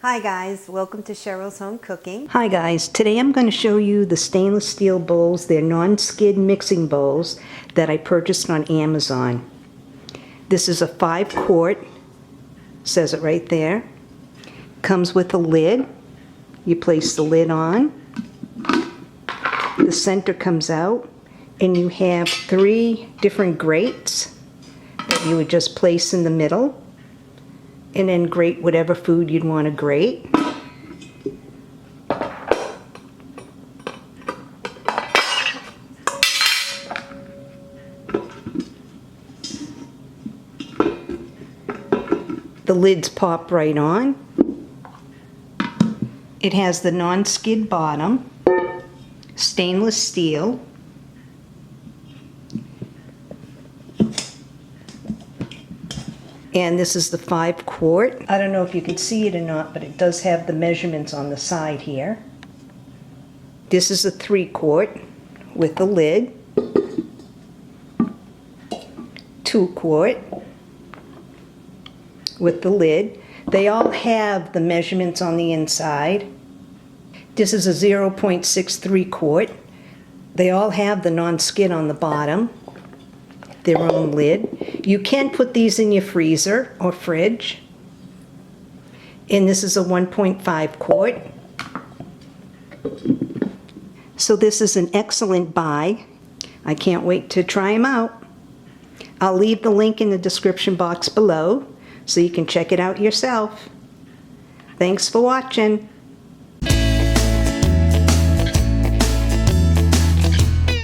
Hi guys, welcome to Cheryl's Home Cooking. Hi guys, today I'm going to show you the stainless steel bowls. They're non-skid mixing bowls that I purchased on Amazon. This is a 5-quart, says it right there. Comes with a lid. You place the lid on. The center comes out and you have 3 different grates that you would just place in the middle and then grate whatever food you'd want to grate. The lids pop right on. It has the non-skid bottom, stainless steel. And this is the 5-quart. I don't know if you can see it or not, but it does have the measurements on the side here. This is a 3-quart with the lid. 2-quart with the lid. They all have the measurements on the inside. This is a 0.63 quart. They all have the non-skid on the bottom, their own lid. You can put these in your freezer or fridge. And this is a 1.5 quart. So this is an excellent buy. I can't wait to try them out. I'll leave the link in the description box below so you can check it out yourself. Thanks for watching.